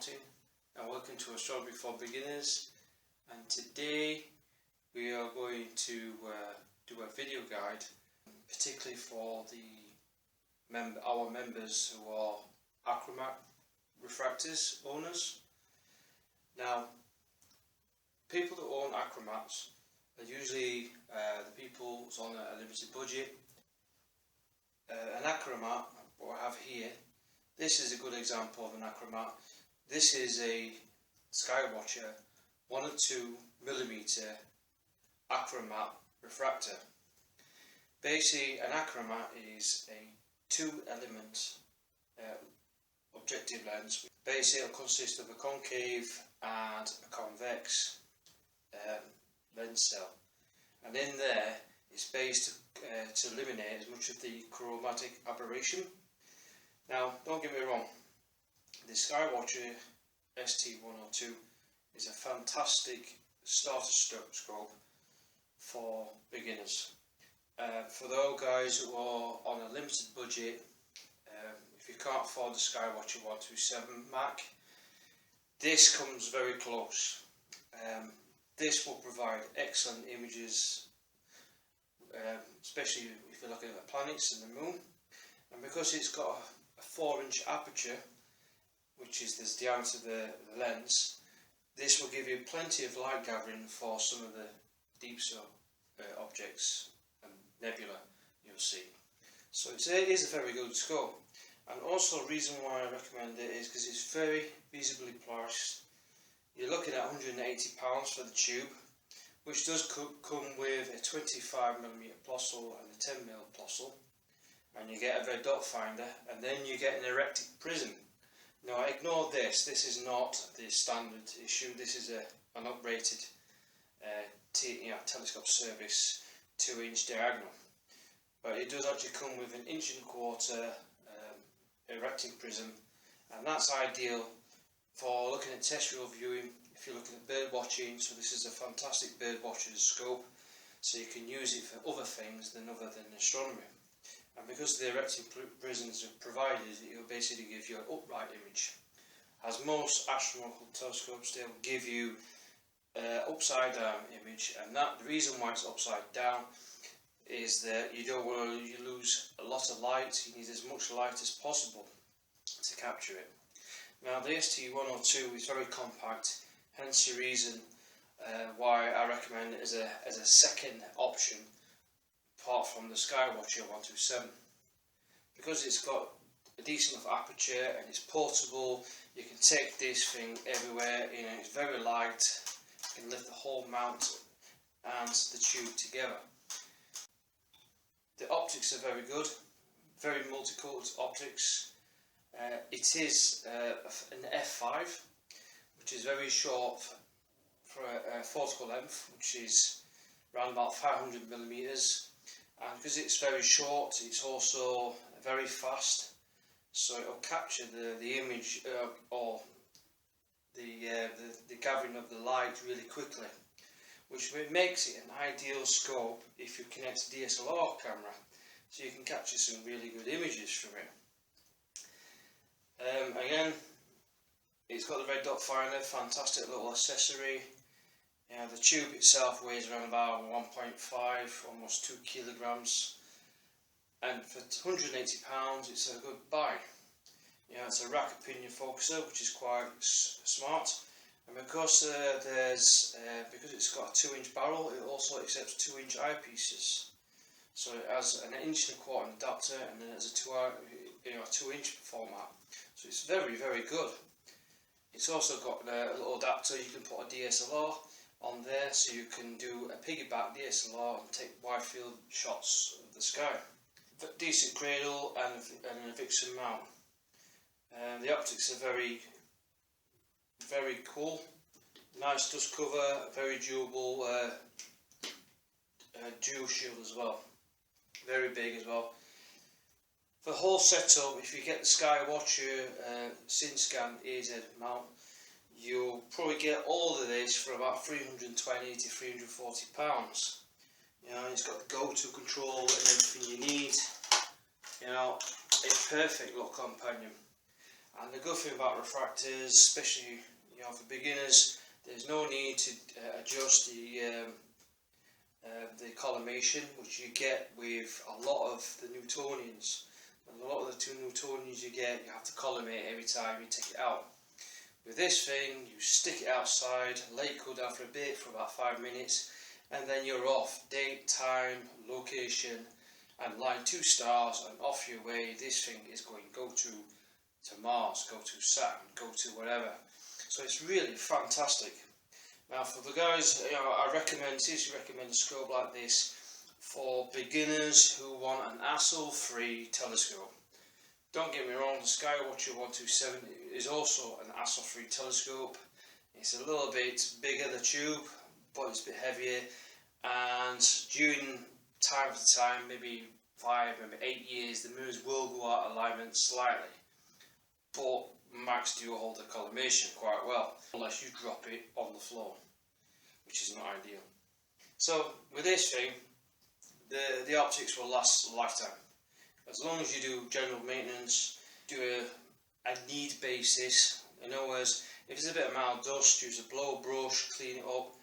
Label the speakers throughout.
Speaker 1: Martin and welcome to Astronomy for Beginners, and today we are going to do a video guide particularly for our members who are Achromat Refractors owners. Now, people that own Achromats are usually the people who's on a limited budget. An Achromat, what I have here, this is a good example of an Achromat. This is a Skywatcher 1 and 2 millimeter Achromat refractor. Basically, an Achromat is a 2-element objective lens. Basically, it'll consist of a concave and a convex lens cell, and in there it's based to eliminate as much of the chromatic aberration. Now, don't get me wrong, the Skywatcher ST102 is a fantastic starter scope for beginners. For those guys who are on a limited budget, if you can't afford the Skywatcher 127 Mac, this comes very close. This will provide excellent images, especially if you're looking at the planets and the moon. And because it's got a 4-inch aperture, which is the diameter of the lens, this will give you plenty of light gathering for some of the deep objects and nebula you'll see. So it is a very good scope, and also the reason why I recommend it is because it's very reasonably priced. You're looking at £180 for the tube, which does come with a 25mm Plossl and a 10mm Plossl, and you get a red dot finder, and then you get an erected prism. Now, ignore this. This is not the standard issue. This is an uprated telescope service 2-inch diagonal, but it does actually come with an 1.25 inch erecting prism, and that's ideal for looking at terrestrial viewing. If you're looking at bird watching, so this is a fantastic bird watcher's scope, so you can use it for other things other than astronomy. And because the erecting prisms are provided, it will basically give you an upright image. As most astronomical telescopes, they'll give you upside down image, and the reason why it's upside down is that you don't want to lose a lot of light. You need as much light as possible to capture it. Now, the ST102 is very compact, hence the reason why I recommend it as a second option apart from the Skywatcher 127. Because it's got a decent enough aperture and it's portable, you can take this thing everywhere. It's very light, you can lift the whole mount and the tube together. The optics are very good, very multicoloured optics. It is an f5, which is very short for a focal length, which is around about 500mm. And because it's very short, it's also very fast, so it will capture the image or the gathering of the light really quickly, which makes it an ideal scope if you connect a DSLR camera, so you can capture some really good images from it. Again, it's got the red dot finder, fantastic little accessory. The tube itself weighs around about 1.5, almost 2 kilograms, and for £180 it's a good buy. It's a rack opinion focuser, which is quite smart, and because because it's got a 2-inch barrel, it also accepts 2-inch eyepieces. So it has an 1.25 inch adapter, and then it's a 2-inch format. So it's very, very good. It's also got a little adapter. You can put a DSLR on there, so you can do a piggyback DSLR and take wide field shots of the sky. Decent cradle and a Vixen mount. The optics are very, very cool. Nice dust cover, very durable dual shield as well. Very big as well. For the whole setup, if you get the Skywatcher SynScan AZ mount, you'll probably get all of this for about £320 to £340. It's got the go-to control and everything you need. It's perfect little companion. And the good thing about refractors, especially for beginners, there's no need to adjust the collimation, which you get with a lot of the Newtonians. And a lot of the two Newtonians you have to collimate every time you take it out. With this thing, you stick it outside, let it cool down for a bit, for about 5 minutes, and then you're off. Date, time, location, and line 2 stars, and off your way. This thing is going to go to Mars, go to Saturn, go to wherever. So it's really fantastic. Now for the guys, I seriously recommend a scope like this for beginners who want an hassle-free telescope. Don't get me wrong, the Skywatcher 127 is also an hassle-free telescope. It's a little bit bigger, the tube, but it's a bit heavier, and during time to time, maybe 5, maybe 8 years, the mirrors will go out of alignment slightly, but Macs do hold the collimation quite well, unless you drop it on the floor, which is not ideal. So with this thing, the optics will last a lifetime. As long as you do general maintenance, do a need basis. In other words, if there's a bit of mild dust, use a blow brush, clean it up.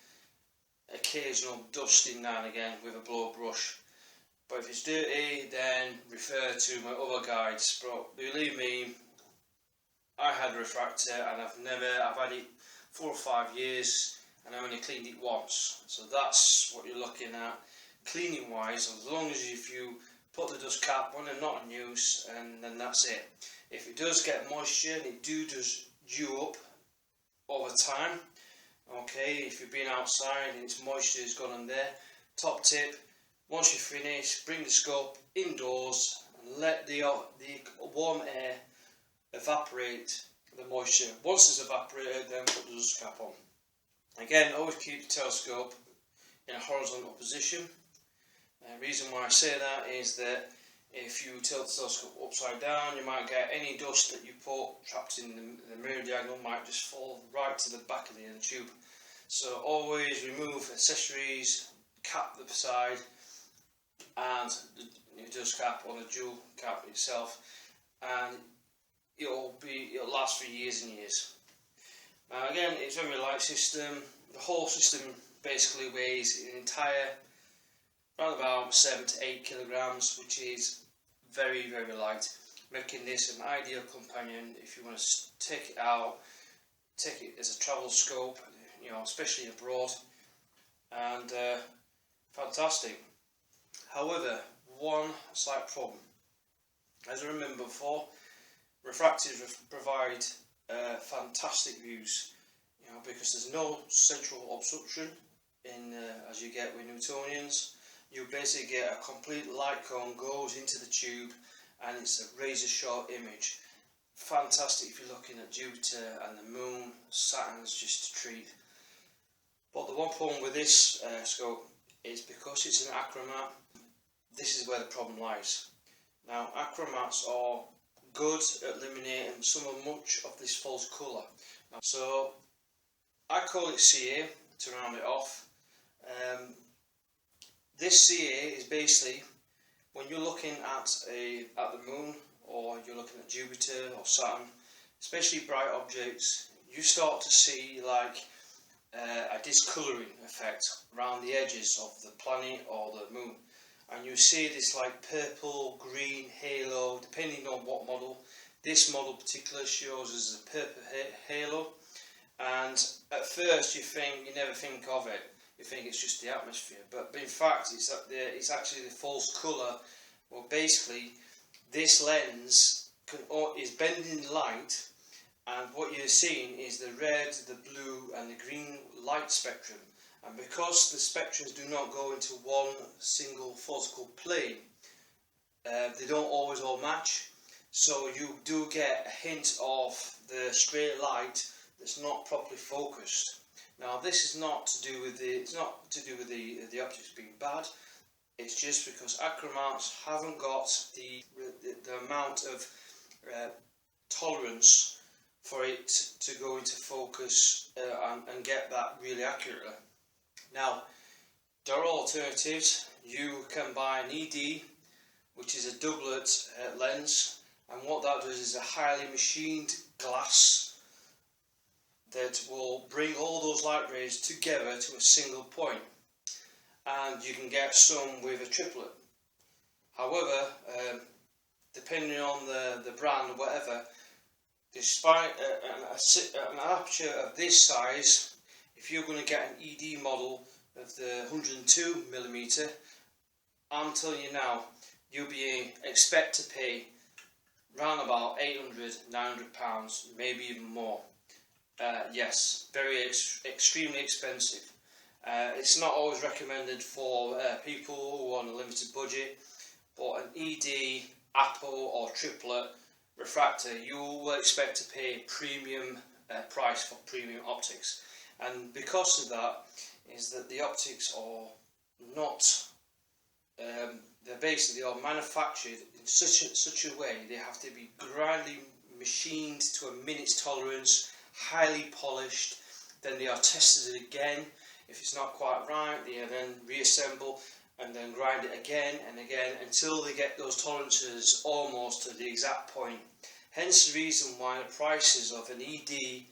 Speaker 1: Occasional dusting now and again with a blow brush. But if it's dirty, then refer to my other guides. But believe me, I had a refractor and I've had it 4 or 5 years and I only cleaned it once. So that's what you're looking at cleaning wise, as long as if you put the dust cap when they're not in use, and then that's it. If it does get moisture, and it does dew up over time, okay, if you've been outside and its moisture has gone in there, top tip, once you finish, bring the scope indoors and let the warm air evaporate the moisture. Once it's evaporated, then put the dust cap on. Again, always keep the telescope in a horizontal position. The reason why I say that is that if you tilt the telescope upside down, you might get any dust that you put trapped in the mirror diagonal might just fall right to the back of the tube. So always remove accessories, cap the side, and the dust cap on the dual cap itself, and it'll last for years and years. Now again, it's a very light system. The whole system basically weighs an entire around about 7 to 8 kilograms, which is very, very light, making this an ideal companion if you want to take it out, take it as a travel scope, especially abroad, and fantastic. However, one slight problem. As I remember before, refractors provide fantastic views, because there's no central obstruction as you get with Newtonians. You basically get a complete light cone goes into the tube, and it's a razor sharp image. Fantastic if you're looking at Jupiter and the Moon. Saturn's just a treat. But the one problem with this scope is because it's an Achromat, this is where the problem lies. Now, Achromats are good at eliminating much of this false colour. So I call it CA to round it off. This CA is basically when you're looking at the Moon, or you're looking at Jupiter or Saturn, especially bright objects, you start to see like a discolouring effect around the edges of the planet or the Moon, and you see this like purple, green halo, depending on what model. This model particular shows us a purple halo, and at first you never think of it. You think it's just the atmosphere, but in fact it's actually the false colour. Well, basically this lens is bending light, and what you're seeing is the red, the blue and the green light spectrum, and because the spectrums do not go into one single physical plane, they don't always all match, so you do get a hint of the straight light that's not properly focused. Now this is not to do with the optics being bad. It's just because Achromats haven't got the amount of tolerance for it to go into focus and get that really accurately. Now there are alternatives. You can buy an ED, which is a doublet lens, and what that does is a highly machined glass that will bring all those light rays together to a single point, and you can get some with a triplet. However, depending on the brand or whatever, despite an aperture of this size, if you're going to get an ED model of the 102mm, I'm telling you now, you'll be expect to pay round about £800–900, maybe even more. Yes, very extremely expensive. It's not always recommended for people who are on a limited budget, but an ED, APO or triplet refractor, you will expect to pay a premium price for premium optics. And because of that is that the optics are not, they're basically all manufactured in such a way they have to be grinding machined to a minute's tolerance, highly polished, then they are tested again. If it's not quite right, they are then reassemble and then grind it again and again until they get those tolerances almost to the exact point. Hence the reason why the prices of an ED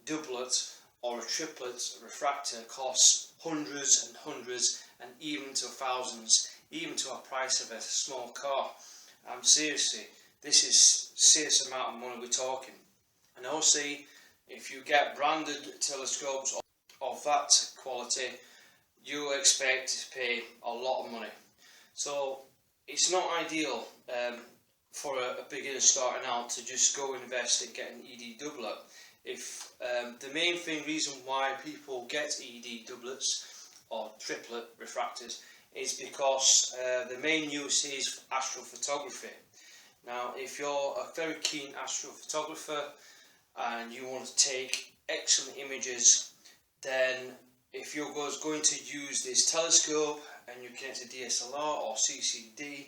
Speaker 1: doublet or a triplet refractor costs hundreds and hundreds and even to thousands, even to a price of a small car. Seriously, this is serious amount of money we're talking. And also, if you get branded telescopes of that quality, you expect to pay a lot of money. So it's not ideal for a beginner starting out to just go invest in getting ED doublet. If the main reason why people get ED doublets or triplet refractors is because the main use is astrophotography. Now, if you're a very keen astrophotographer and you want to take excellent images, then if you're going to use this telescope and you connect to DSLR or CCD,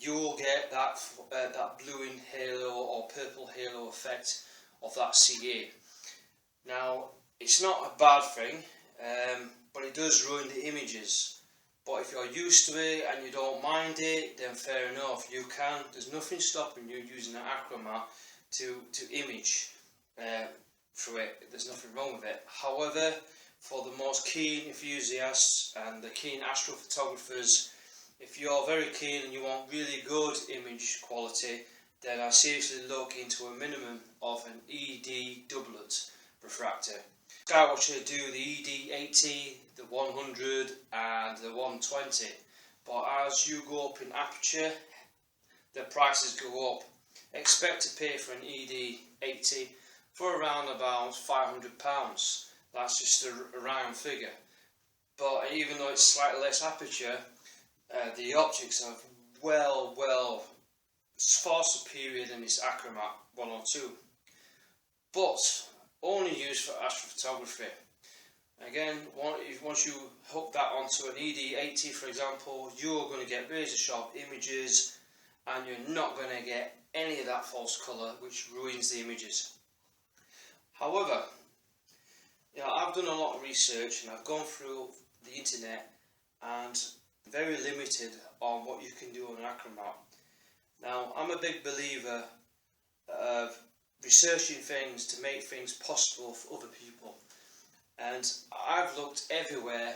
Speaker 1: you'll get that blue halo or purple halo effect of that CA. Now, it's not a bad thing, but it does ruin the images. But if you're used to it and you don't mind it, then fair enough, you can. There's nothing stopping you using an Achromat to image through it. There's nothing wrong with it. However, for the most keen enthusiasts and the keen astrophotographers, if you're very keen and you want really good image quality, then I seriously look into a minimum of an ED doublet refractor. Skywatcher do the ED80, the 100 and the 120, but as you go up in aperture, the prices go up. Expect to pay for an ED80 for around about £500. That's just a round figure. But even though it's slightly less aperture, the optics are well far superior than this Achromat 102, but only used for astrophotography. Again, once you hook that onto an ED80, for example, you're going to get razor sharp images and you're not going to get any of that false colour which ruins the images. However, I've done a lot of research and I've gone through the internet and very limited on what you can do on an Achromat. Now, I'm a big believer of researching things to make things possible for other people, and I've looked everywhere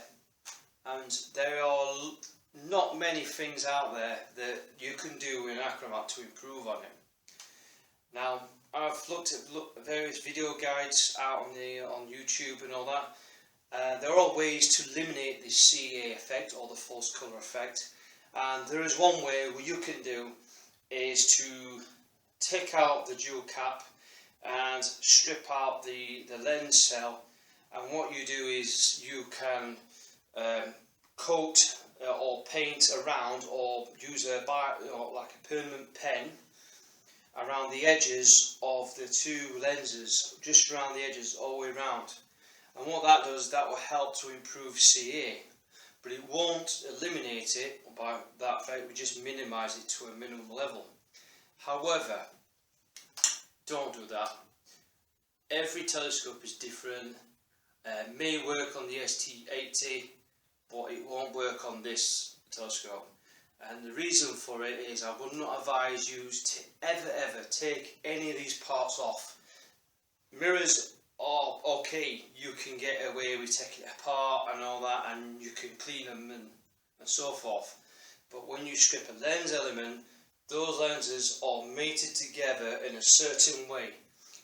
Speaker 1: and there are not many things out there that you can do in Achromat to improve on it. Now, I've looked at various video guides out on YouTube and all that. There are ways to eliminate the CA effect or the false colour effect, and there is one way what you can do is to take out the dual cap and strip out the lens cell, and what you do is you can coat or paint around or use like a permanent pen around the edges of the two lenses, just around the edges all the way around. And what that does, that will help to improve CA, but it won't eliminate it by that effect, we just minimise it to a minimum level. However, don't do that. Every telescope is different. May work on the ST80, but it won't work on this telescope. And the reason for it is I would not advise you to ever take any of these parts off. Mirrors are okay, you can get away with taking it apart and all that, and you can clean them and so forth. But when you strip a lens element, those lenses are mated together in a certain way.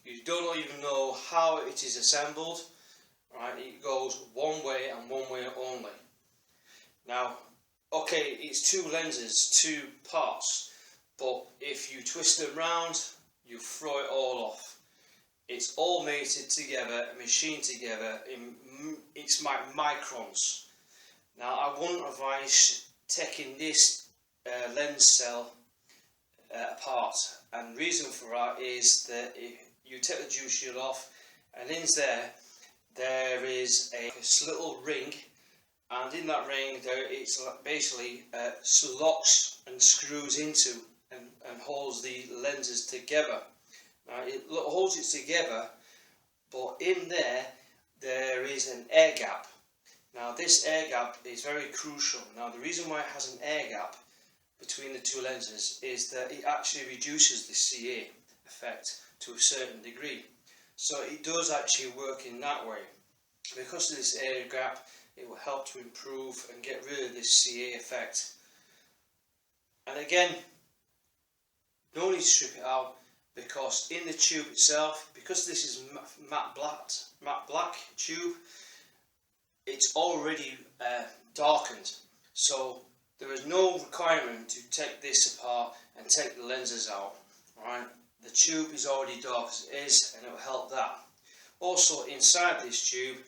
Speaker 1: You don't even know how it is assembled, right? It goes one way and one way only. Now, okay, it's two lenses, two parts, but if you twist them round, you throw it all off. It's all mated together, machined together, it's like microns. Now, I wouldn't advise taking this lens cell apart, and the reason for that is that if you take the dew shield off, and in there is a little ring, and in that ring it's basically locks and screws into and holds the lenses together. Now, it holds it together, but in there is an air gap. Now, this air gap is very crucial. Now, the reason why it has an air gap between the two lenses is that it actually reduces the CA effect to a certain degree. So it does actually work in that way. Because of this air gap, it will help to improve and get rid of this CA effect. And again, no need to strip it out, because in the tube itself, because this is matte black tube, it's already darkened, so there is no requirement to take this apart and take the lenses out. Right? The tube is already dark as it is, and it will help that. Also, inside this tube,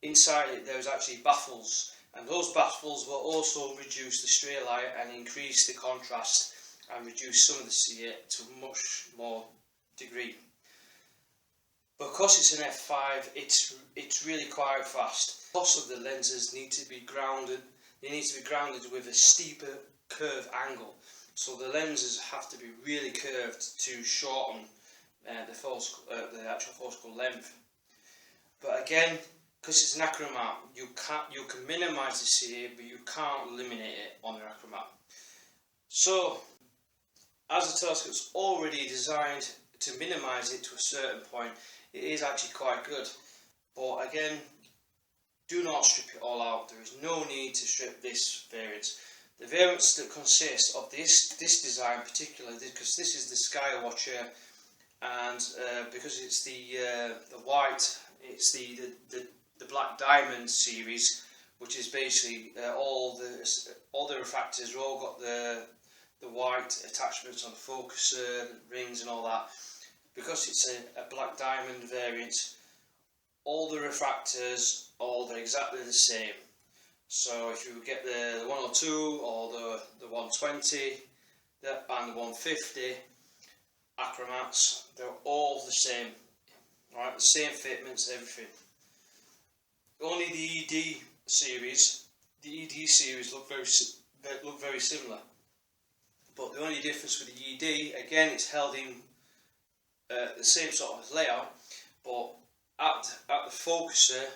Speaker 1: inside it there's actually baffles, and those baffles will also reduce the stray light and increase the contrast and reduce some of the CA to a much more degree. Because it's an f5, it's really quite fast. Most of the lenses need to be grounded. They need to be grounded with a steeper curve angle. So the lenses have to be really curved to shorten the actual focal length. But again, because it's an Achromat, you can minimise the CA, but you can't eliminate it on the Achromat. So, as the telescope's already designed to minimise it to a certain point, it is actually quite good. But again, do not strip it all out. There is no need to strip this variant. The variants that consist of this design particularly, because this is the Skywatcher, and because it's the white, it's the Black Diamond series, which is basically all the refractors all got the white attachments on the focuser, rings and all that. Because it's a Black Diamond variant, all the refractors they're exactly the same. So if you get the 102 or the 120 and the 150 Achromats, they're all the same. Right, the same fitments, everything. Only the ED series look very similar. But the only difference with the ED, again, it's held in the same sort of layout, but at the focuser,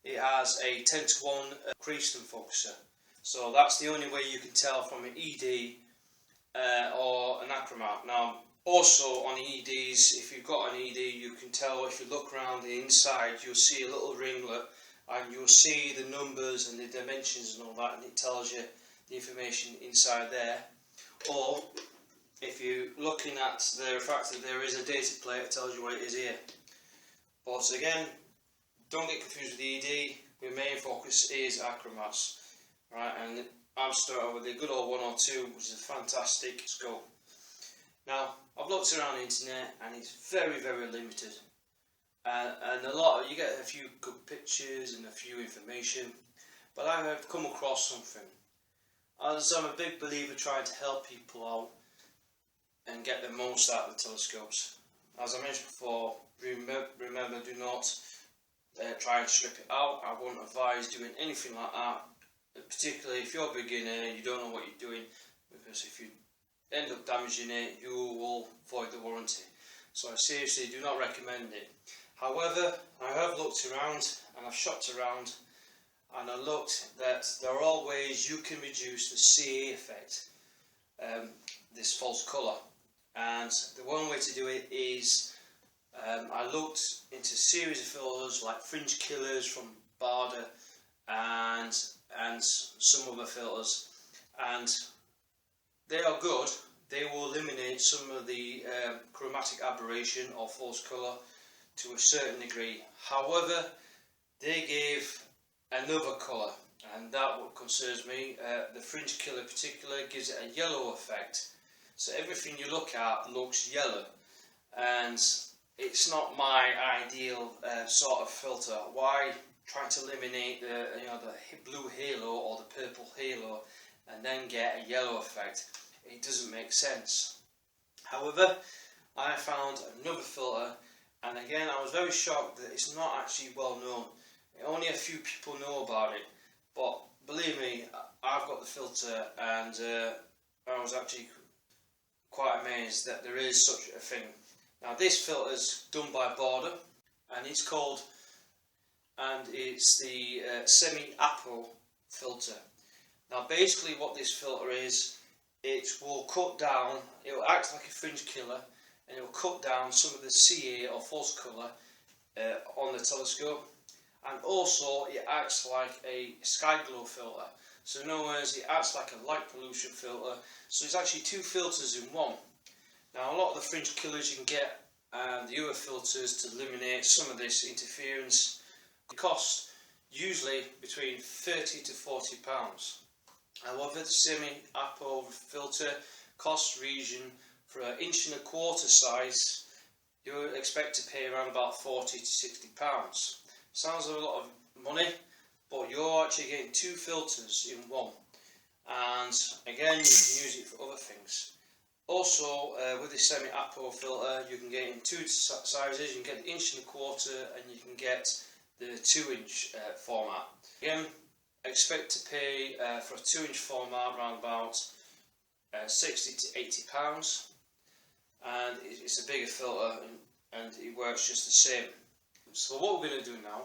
Speaker 1: it has a 10:1 Creaston focuser. So that's the only way you can tell from an ED or an Achromat. Now, also on the EDs, if you've got an ED, you can tell if you look around the inside, you'll see a little ringlet, and you'll see the numbers and the dimensions and all that, and it tells you the information inside there. Or if you're looking at the refractor, there is a data plate that tells you what it is here. But again, don't get confused with the ED. My main focus is Achromats, right? And I'm starting with the good old 102, which is a fantastic scope. Now, I've looked around the internet, and it's very, very limited. And you get a few good pictures and a few information, but I have come across something. As I'm a big believer trying to help people out and get the most out of the telescopes. As I mentioned before, remember, do not try and strip it out. I won't advise doing anything like that, particularly if you're a beginner, you don't know what you're doing, because if you end up damaging it, you will void the warranty. So I seriously do not recommend it. However, I have looked around and I've shopped around, and I looked that there are all ways you can reduce the CA effect, this false colour, and the one way to do it is I looked into a series of filters like fringe killers from Barlow and some other filters, and they are good. They will eliminate some of the chromatic aberration or false colour to a certain degree. However, they gave another colour, and that what concerns me. The fringe killer in particular gives it a yellow effect, so everything you look at looks yellow, and it's not my ideal sort of filter. Why try to eliminate the the blue halo or the purple halo and then get a yellow effect? It doesn't make sense. However, I found another filter, and again I was very shocked that it's not actually well known. Only a few people know about it, but believe me, I've got the filter, and I was actually quite amazed that there is such a thing. Now this filter is done by Barlow, and it's the Semi APO filter. Now basically what this filter is, it will cut down, it will act like a fringe killer, and it will cut down some of the CA or false colour on the telescope, and also it acts like a sky glow filter. So in other words, it acts like a light pollution filter, so it's actually two filters in one. Now a lot of the fringe killers you can get, and the other filters to eliminate some of this interference, it costs usually between £30 to £40. However, the Semi APO filter costs region for an 1¼ inch size. You would expect to pay around about £40 to £60. Sounds like a lot of money, but you're actually getting two filters in one, and again you can use it for other things. Also, with the Semi APO filter, you can get it in two sizes. You can get the 1¼ inch and you can get the 2-inch format. Again, expect to pay for a 2-inch format around about £60 to £80, and it's a bigger filter, and it works just the same. So what we're going to do now,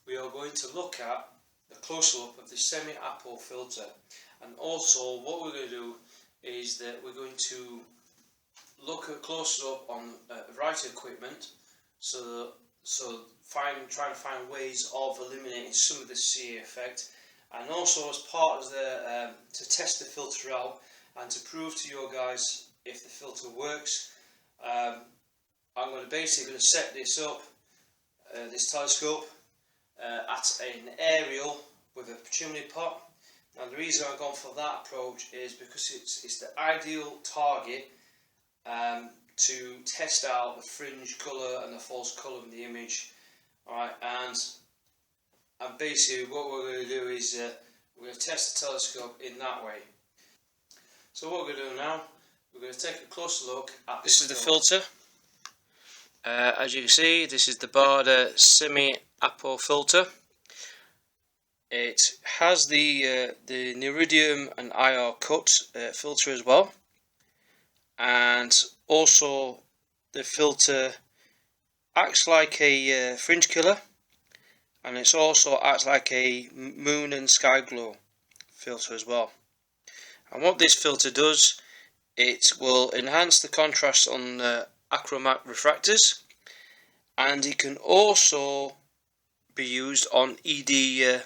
Speaker 1: we are going to look at the close-up of the Semi APO filter, and also what we're going to do is that we're going to look at close-up on a variety of equipment, trying to find ways of eliminating some of the CA effect, and also as part of the to test the filter out and to prove to you guys if the filter works. I'm going to basically set this up, this telescope, at an aerial with a chimney pot. Now the reason I've gone for that approach is because it's the ideal target to test out the fringe colour and the false colour in the image. Alright, and basically what we're going to do is we're going to test the telescope in that way. So what we're going to do now, we're going to take a closer look at this. Is the filter. As you can see, this is the Barlow Semi APO filter. It has the Neridium and IR cut filter as well, and also the filter acts like a fringe killer, and it also acts like a moon and sky glow filter as well. And what this filter does, it will enhance the contrast on Achromat refractors, and it can also be used on ED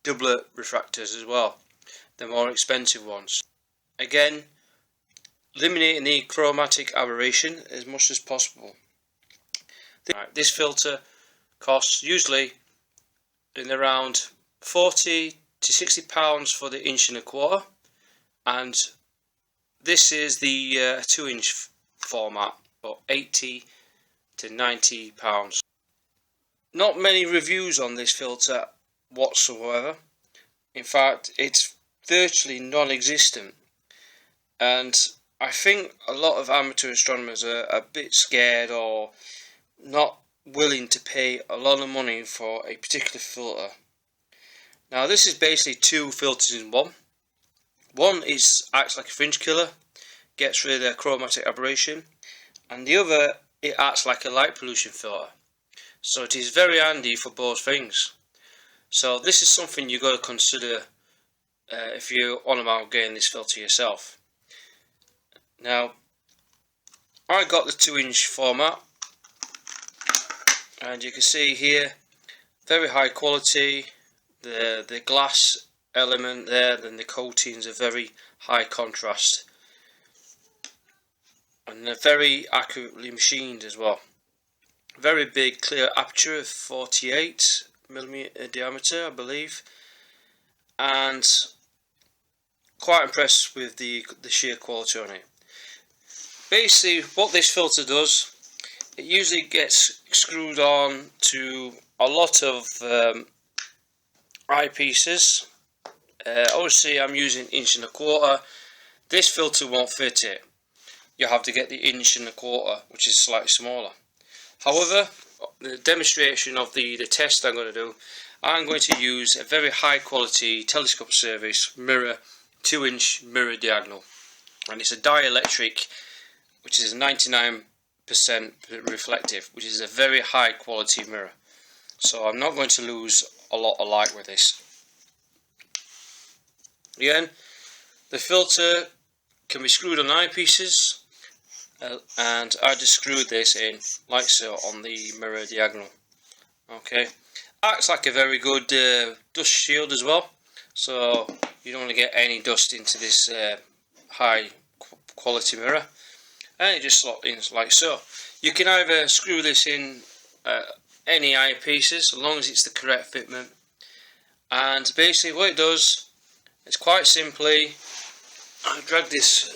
Speaker 1: doublet refractors as well, the more expensive ones. Again, eliminating the chromatic aberration as much as possible. This filter costs usually in around £40 to £60 for the 1¼ inch, and this is the 2-inch format, or £80 to £90. Not many reviews on this filter whatsoever. In fact, it's virtually non-existent, and I think a lot of amateur astronomers are a bit scared or not willing to pay a lot of money for a particular filter. Now this is basically two filters in one. One acts like a fringe killer, gets rid of the chromatic aberration, and the other, it acts like a light pollution filter. So it is very handy for both things. So this is something you've got to consider if you're on about getting this filter yourself. Now, I got the 2-inch format, and you can see here, very high quality. The glass element there, then the coatings are very high contrast, and they're very accurately machined as well. Very big clear aperture of 48mm diameter, I believe, and quite impressed with the sheer quality on it. Basically, what this filter does, it usually gets screwed on to a lot of eyepieces. Obviously, I'm using 1.25 inch. This filter won't fit it. You have to get the 1.25 inch, which is slightly smaller. However, the demonstration of the test I'm going to do, I'm going to use a very high quality telescope service mirror, 2-inch mirror diagonal, and it's a dielectric, which is 99% reflective, which is a very high quality mirror. So I'm not going to lose a lot of light with this. Again, the filter can be screwed on eyepieces, and I just screwed this in like so on the mirror diagonal. Okay, acts like a very good dust shield as well, so you don't want to get any dust into this high quality mirror, and it just slots in like so. You can either screw this in any eyepieces as long as it's the correct fitment, and basically what it does is quite simply, I drag this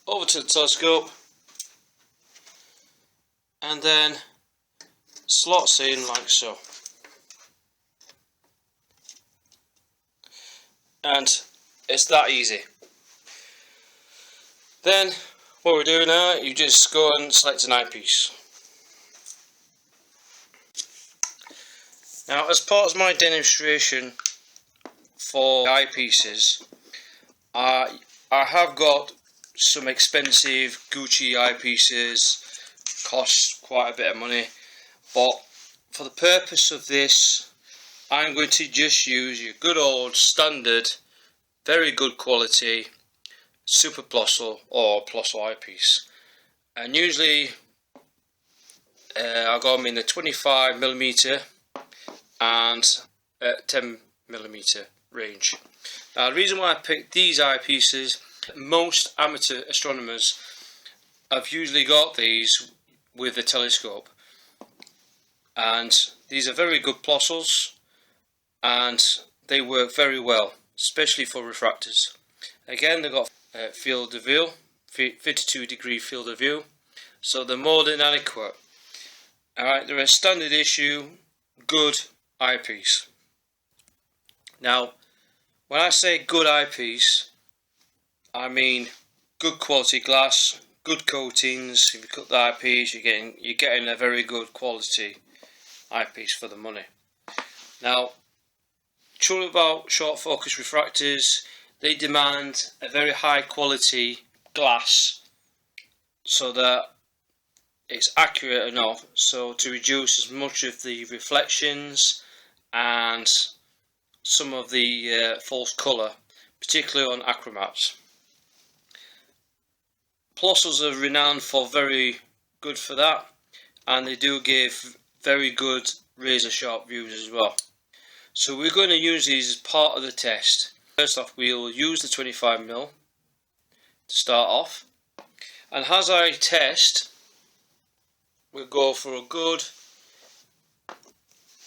Speaker 1: over to the telescope and then slots in like so, and it's that easy. Then what we're doing now, you just go and select an eyepiece. Now, as part of my demonstration for eyepieces, I have got some expensive Gucci eyepieces, cost quite a bit of money, but for the purpose of this, I'm going to just use your good old standard, very good quality Super Plossl or Plossl eyepiece, and usually I got them in the 25mm and 10mm range. Now, the reason why I picked these eyepieces, most amateur astronomers have usually got these with the telescope, and these are very good Plossls and they work very well, especially for refractors. Again, they've got field of view, 52-degree field of view, so they're more than adequate. Alright, they're a standard issue, good eyepiece. Now, when I say good eyepiece, I mean good quality glass, good coatings. If you cut the eyepiece, you're getting a very good quality eyepiece for the money. Now, true about short focus refractors, they demand a very high quality glass so that it's accurate enough so to reduce as much of the reflections and some of the false colour, particularly on achromats. Plossls are renowned for very good for that, and they do give very good razor sharp views as well. So we're going to use these as part of the test. First off, we'll use the 25mm to start off, and as I test, we'll go for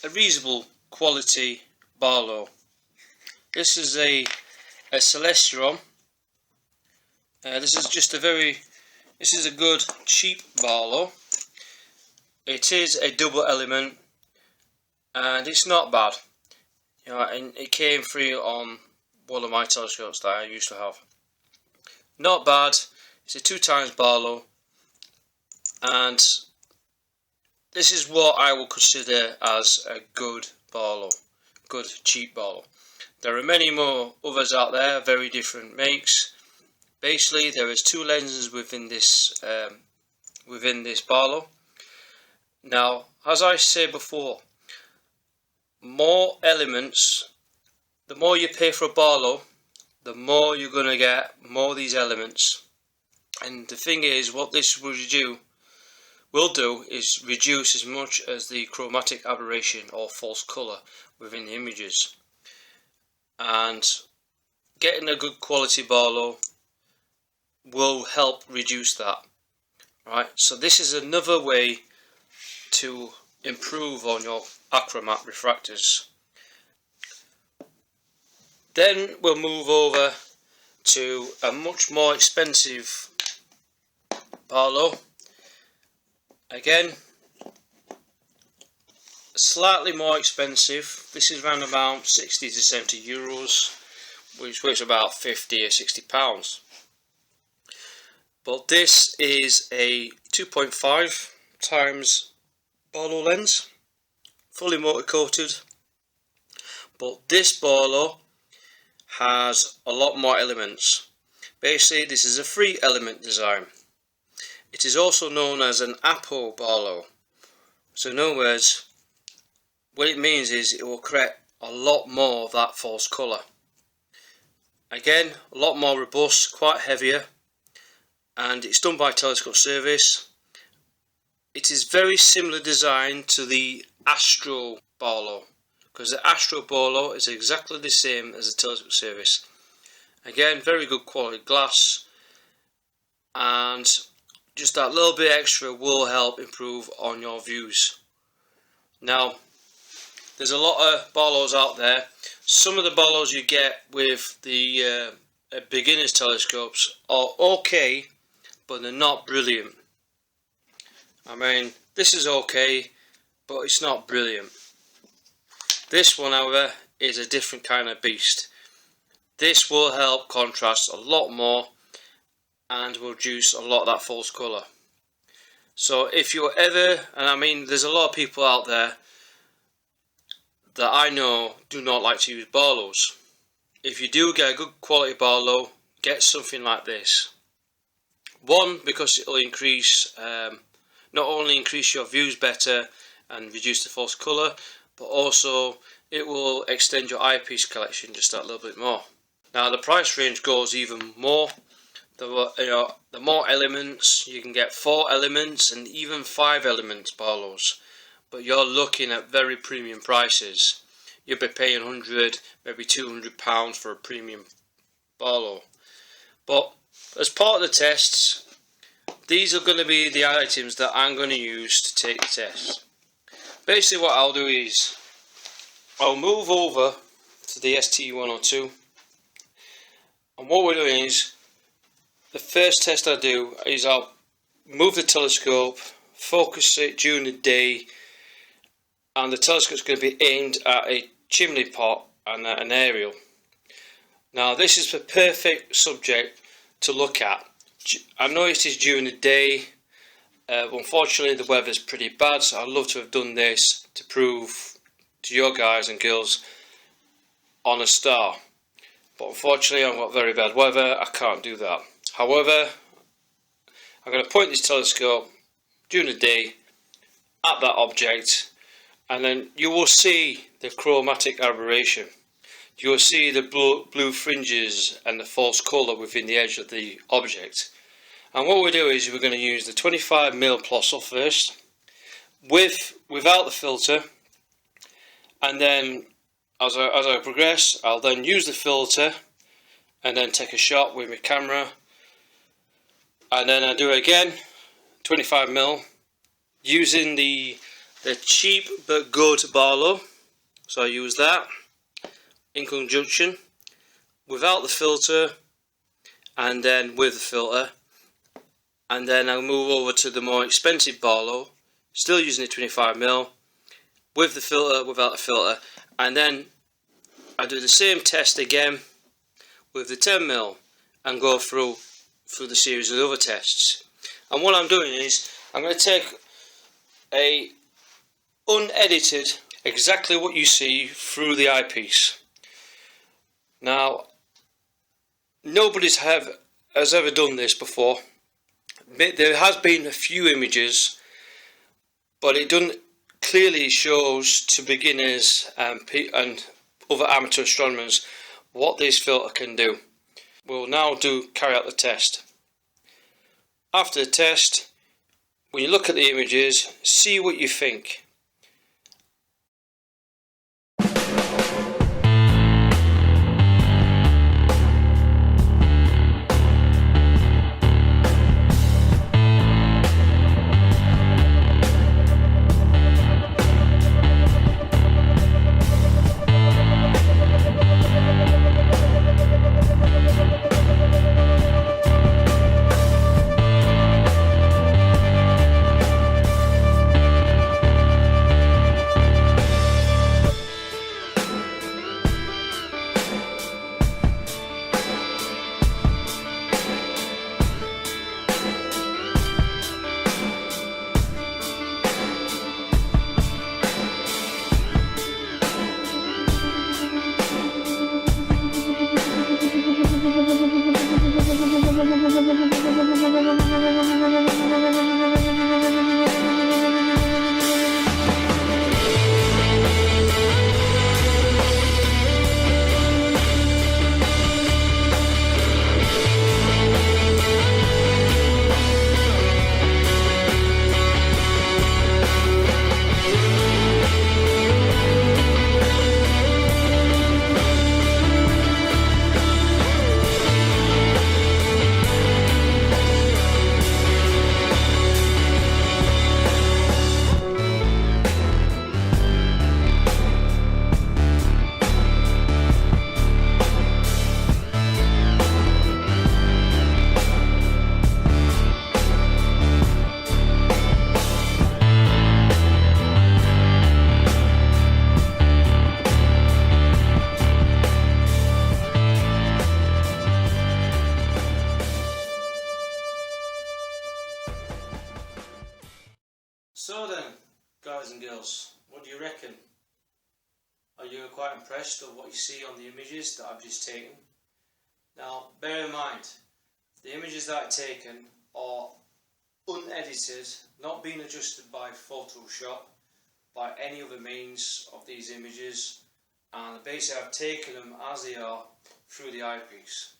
Speaker 1: a reasonable quality Barlow. This is a Celestron. This is a good cheap Barlow. It is a double element, and it's not bad. You know, and it came free on one of my telescopes that I used to have. Not bad. It's a 2x Barlow, and this is what I will consider as a good Barlow, good cheap Barlow. There are many more others out there, very different makes. Basically, there is 2 lenses within this Barlow. Now, as I said before, more elements, the more you pay for a Barlow, the more you're going to get more of these elements. And the thing is, what this will do is reduce as much as the chromatic aberration or false colour within the images. And getting a good quality Barlow will help reduce that. Right, so this is another way to improve on your Achromat refractors. Then we'll move over to a much more expensive Barlow. Again, slightly more expensive. This is around about 60 to 70 euros, which works about 50 or 60 pounds. But this is a 2.5 times Barlow lens, fully motor coated. But this Barlow has a lot more elements. Basically, this is a 3-element design. It is also known as an APO Barlow. So in other words, what it means is it will create a lot more of that false colour. Again, a lot more robust, quite heavier, and it's done by telescope service. It is very similar design to the Astro Barlow, because the Astro Barlow is exactly the same as the telescope service. Again, very good quality glass, and just that little bit extra will help improve on your views. Now, there's a lot of Barlows out there. Some of the Barlows you get with the beginner's telescopes are okay, but they're not brilliant. I mean, this is okay, but it's not brilliant. This one, however, is a different kind of beast. This will help contrast a lot more and will reduce a lot of that false colour. So if you're ever, and I mean there's a lot of people out there that I know do not like to use Barlows. If you do get a good quality Barlow, get something like this. One, because it will increase, not only increase your views better and reduce the false colour, but also it will extend your eyepiece collection just that little bit more. Now the price range goes even more. The more elements, you can get 4 elements and even 5 elements Barlows, but you're looking at very premium prices. You'll be paying 100, maybe 200 pounds for a premium Barlow. But as part of the tests, these are going to be the items that I'm going to use to take the test. Basically what I'll do is I'll move over to the ST102, and what we're doing is the first test I do is I'll move the telescope, focus it during the day, and the telescope's going to be aimed at a chimney pot and an aerial. Now this is the perfect subject to look at. I know it is during the day. Unfortunately the weather's pretty bad, so I'd love to have done this to prove to your guys and girls on a star. But unfortunately I've got very bad weather, I can't do that. However, I'm going to point this telescope during the day at that object, and then you will see the chromatic aberration. You will see the blue fringes and the false colour within the edge of the object. And what we do is we're going to use the 25mm Plossl first, without the filter, and then as I progress, I'll then use the filter and then take a shot with my camera. And then I do it again, 25mm, using the cheap but good Barlow. So I use that in conjunction, without the filter, and then with the filter. And then I'll move over to the more expensive Barlow, still using the 25mm, with the filter, without the filter. And then I do the same test again with the 10mm and go through the series of other tests. And what I'm doing is I'm going to take a unedited, exactly what you see through the eyepiece. Now nobody has ever done this before. There has been a few images, but it doesn't clearly shows to beginners and other amateur astronomers what this filter can do. We'll now carry out the test. After the test, when you look at the images, see what you think. So then, guys and girls, what do you reckon? Are you quite impressed with what you see on the images that I've just taken? Now, bear in mind, the images that I've taken are unedited, not being adjusted by Photoshop, by any other means of these images, and basically I've taken them as they are through the eyepiece.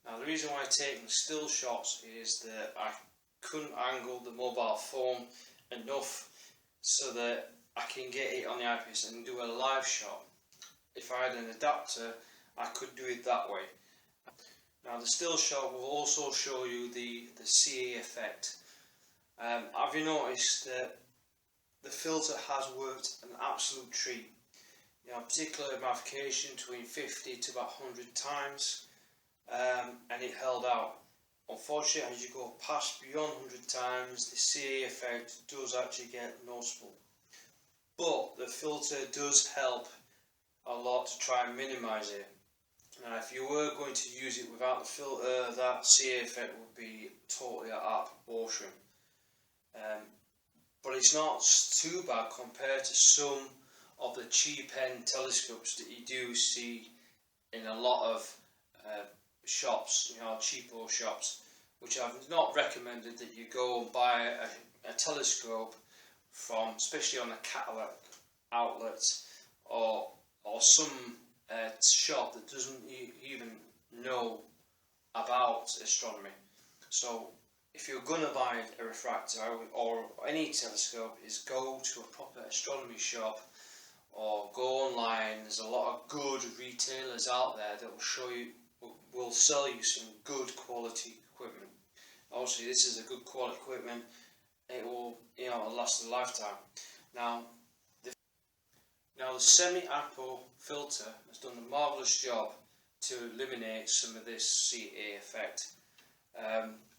Speaker 1: Now, the reason why I've taken still shots is that I couldn't angle the mobile phone enough so that I can get it on the eyepiece and do a live shot. If I had an adapter, I could do it that way. Now, the still shot will also show you the CA effect. Have you noticed that the filter has worked an absolute treat? You know, particularly magnification between 50 to about 100 times, and it held out. Unfortunately, as you go past beyond 100 times, the CA effect does actually get noticeable. But the filter does help a lot to try and minimise it. Now, if you were going to use it without the filter, that CA effect would be totally out of proportion. But it's not too bad compared to some of the cheap end telescopes that you do see in a lot of shops, you know, cheapo shops, which I've not recommended that you go and buy a telescope from, especially on a catalog outlet or some shop that doesn't even know about astronomy. So if you're going to buy a refractor or any telescope, is go to a proper astronomy shop or go online. There's a lot of good retailers out there that will show you, will sell you some good quality equipment. Obviously, this is a good quality equipment. It will, you know, last a lifetime. Now the Semi APO filter has done a marvellous job to eliminate some of this CA effect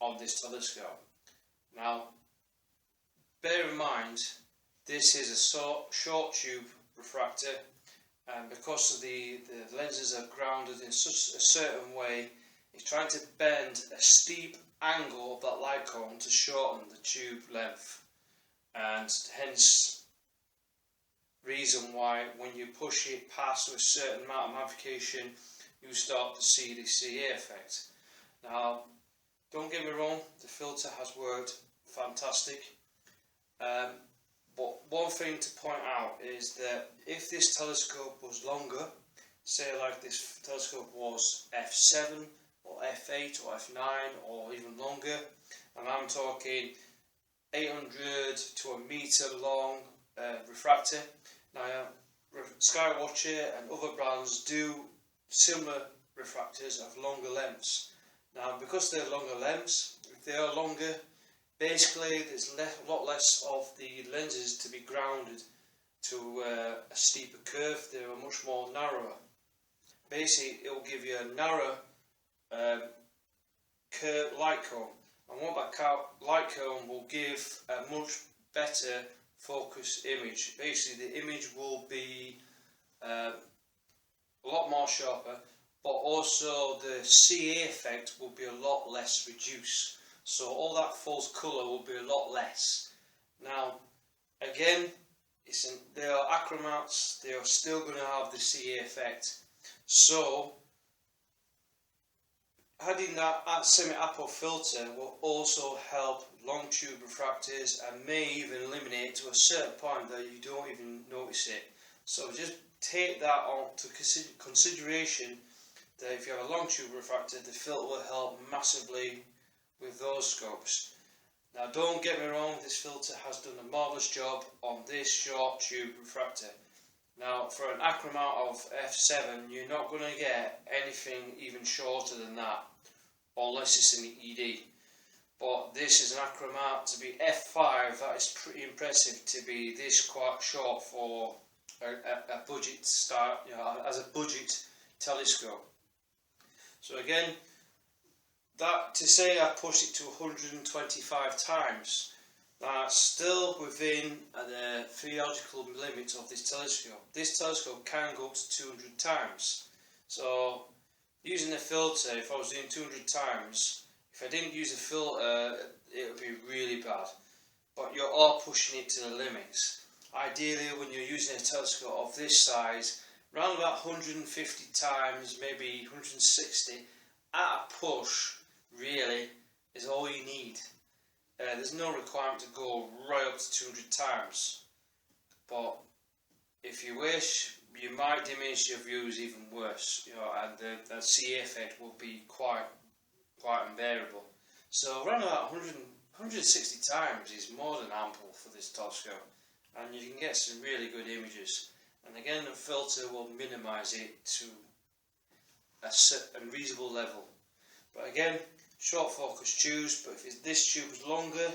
Speaker 1: on this telescope. Now, bear in mind, this is a short tube refractor, and because of the lenses are grounded in such a certain way, it's trying to bend a steep angle of that light cone to shorten the tube length, and hence reason why when you push it past a certain amount of magnification, you start to see the CA effect. Now, don't get me wrong, the filter has worked fantastic, But one thing to point out is that if this telescope was longer, say like this telescope was f7 or f8 or f9 or even longer, and I'm talking 800 to a meter long refractor. Now Skywatcher and other brands do similar refractors of longer lengths. Now because they're longer lengths, if they are longer, basically there's a lot less of the lenses to be grounded to a steeper curve. They are much more narrower. Basically it will give you a narrow light cone, and what that light cone will give a much better focus image. Basically the image will be a lot more sharper, but also the CA effect will be a lot less reduced, so all that false colour will be a lot less. Now again, they are achromats, they are still going to have the CA effect, so adding that Semi APO filter will also help long tube refractors and may even eliminate to a certain point that you don't even notice it. So just take that on to consideration, that if you have a long tube refractor, the filter will help massively with those scopes. Now don't get me wrong, this filter has done a marvellous job on this short tube refractor. Now for an Achromat of f7, you're not going to get anything even shorter than that, unless it's an ED. But this is an Achromat to be f5, that is pretty impressive to be this quite short for a budget start, as a budget telescope. So again, that to say I pushed it to 125 times, that's still within the theological limit of this telescope. This telescope can go up to 200 times. So using the filter, if I was doing 200 times, if I didn't use the filter, it would be really bad. But you're all pushing it to the limits. Ideally, when you're using a telescope of this size, around about 150 times, maybe 160, at a push, really, is all you need. There's no requirement to go right up to 200 times. But if you wish, you might diminish your views even worse, and the CA effect will be quite unbearable. So around about 160 times is more than ample for this telescope, and you can get some really good images. And again, the filter will minimise it to a reasonable level. But again, short focus tubes, but if this tube is longer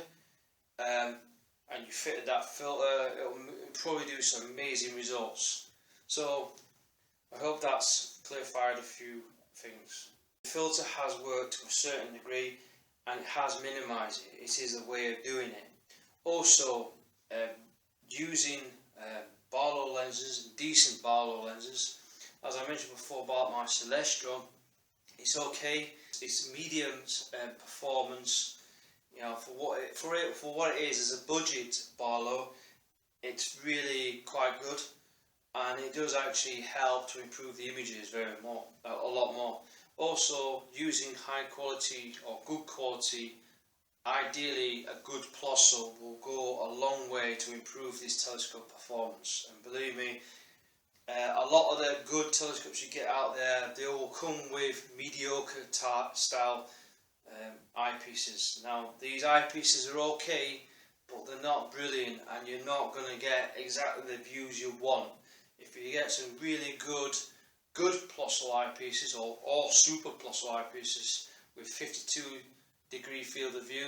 Speaker 1: and you fitted that filter, it'll probably do some amazing results. So I hope that's clarified a few things. The filter has worked to a certain degree and it has minimised it. It is a way of doing it. Also, using Barlow lenses, decent Barlow lenses, as I mentioned before about my Celestron, it's okay. It's medium performance, for what it is as a budget Barlow. It's really quite good, and it does actually help to improve the images a lot more. Also, using high quality or good quality, ideally a good Plossl will go a long way to improve this telescope performance. And believe me, a lot of the good telescopes you get out there, they will come with mediocre style eyepieces. Now these eyepieces are okay, but they're not brilliant, and you're not going to get exactly the views you want. If you get some really good Plossl eyepieces or super Plossl eyepieces with 52-degree field of view,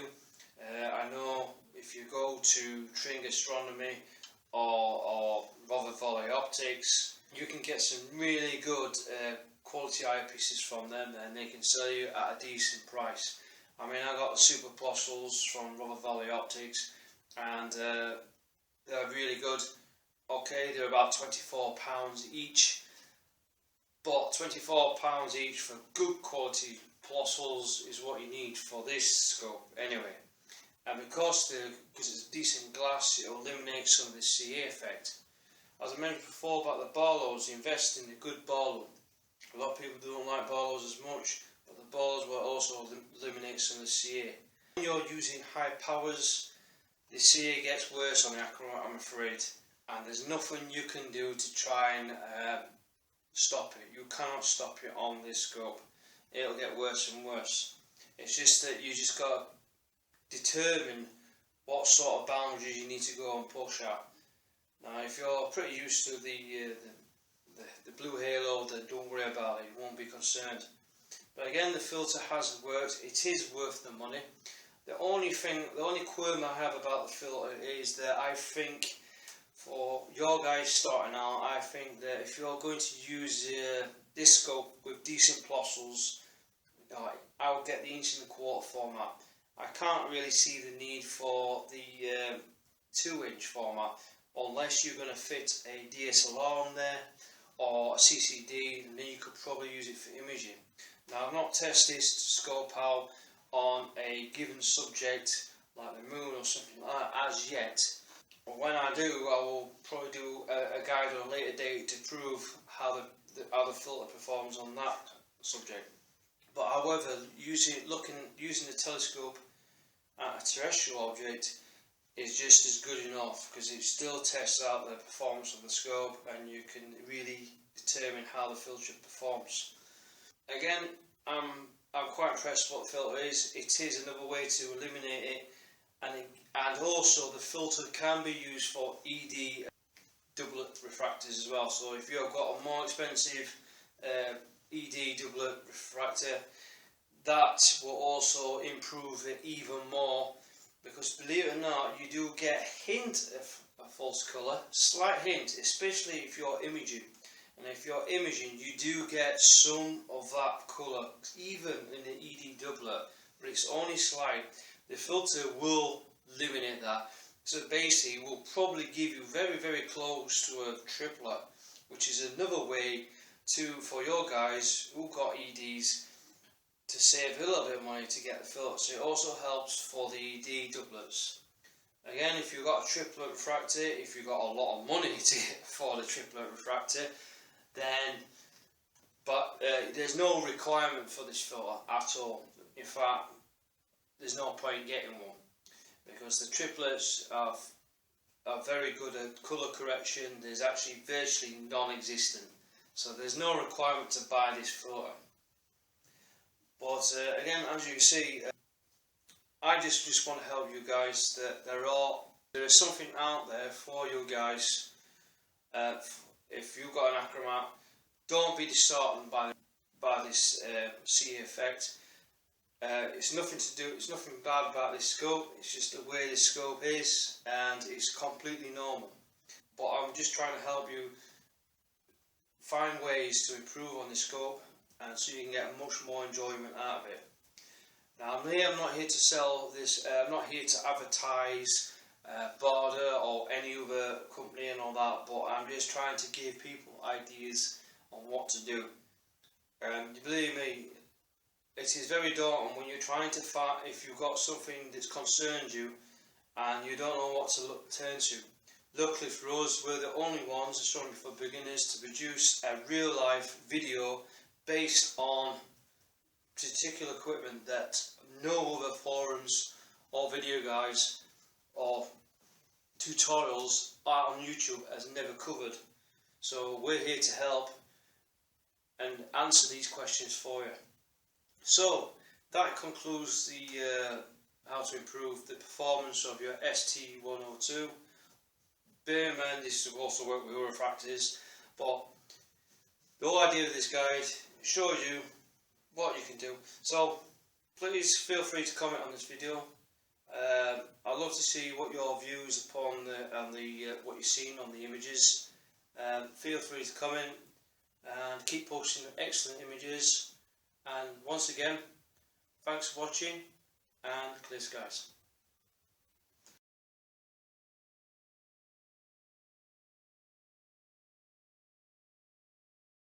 Speaker 1: I know if you go to Tring Astronomy or Robert Volley Optics, you can get some really good quality eyepieces from them, and they can sell you at a decent price. I mean, I got the super Plossls from Robert Volley Optics, and they're really good. Okay, they're about £24 each, but £24 each for good quality Plossls is what you need for this scope anyway. And because it's decent glass, it will eliminate some of the CA effect. As I mentioned before about the Barlows, invest in the good Barlow. A lot of people don't like Barlows as much, but the Barlows will also eliminate some of the CA. When you're using high powers, they say it gets worse on the Achromat, I'm afraid, and there's nothing you can do to try and stop it. You cannot stop it on this scope. It'll get worse and worse. It's just that you just got to determine what sort of boundaries you need to go and push at. Now, if you're pretty used to the blue halo, then don't worry about it. You won't be concerned. But again, the filter has worked. It is worth the money. The only qualm I have about the filter is that I think for your guys starting out, I think that if you're going to use this scope with decent Plossls, I would get the 1.25" format. I can't really see the need for the 2-inch format unless you're going to fit a DSLR on there or a CCD, and then you could probably use it for imaging. Now, I've not tested this scope out on a given subject like the moon or something like that as yet, but when I do, I will probably do a guide on a later date to prove how the filter performs on that subject. But however, using the telescope at a terrestrial object is just as good enough, because it still tests out the performance of the scope and you can really determine how the filter performs. Again, I'm quite impressed with what the filter is. It is another way to eliminate it, and also the filter can be used for ED doublet refractors as well. So if you've got a more expensive ED doublet refractor, that will also improve it even more, because believe it or not, you do get a hint of a false colour, slight hint, especially if you're imaging. And if you're imaging, you do get some of that colour, even in the ED doublet, but it's only slight. The filter will eliminate that. So basically, it will probably give you very, very close to a triplet, which is another way for your guys who got EDs to save a little bit of money to get the filter. So it also helps for the ED doublets. Again, if you've got a triplet refractor, if you've got a lot of money to afford a triplet refractor, then there's no requirement for this filter at all. In fact, there's no point getting one, because the triplets are very good at colour correction. There's actually virtually non-existent, so there's no requirement to buy this filter. But again, as you can see, I just want to help you guys that there is something out there for you guys. If you've got an Achromat, don't be disheartened by this CE effect. It's nothing bad about this scope. It's just the way this scope is, and it's completely normal. But I'm just trying to help you find ways to improve on the scope, and so you can get much more enjoyment out of it. Now, I'm not here to sell this. I'm not here to advertise Barlow or any other company and all that, but I'm just trying to give people ideas on what to do. Believe me, it is very daunting when you're trying to find, if you've got something that concerns you and you don't know what to turn to. Luckily for us, we're the only ones, Astronomy for Beginners, to produce a real life video based on particular equipment that no other forums or video guides or tutorials out on YouTube has never covered. So we're here to help and answer these questions for you. So that concludes the how to improve the performance of your ST102. Bear in mind, this will also work with other refractors, but the whole idea of this guide shows you what you can do. So please feel free to comment on this video. I'd love to see what your views upon what you've seen on the images. Feel free to comment and keep posting excellent images. And once again, thanks for watching, and clear skies.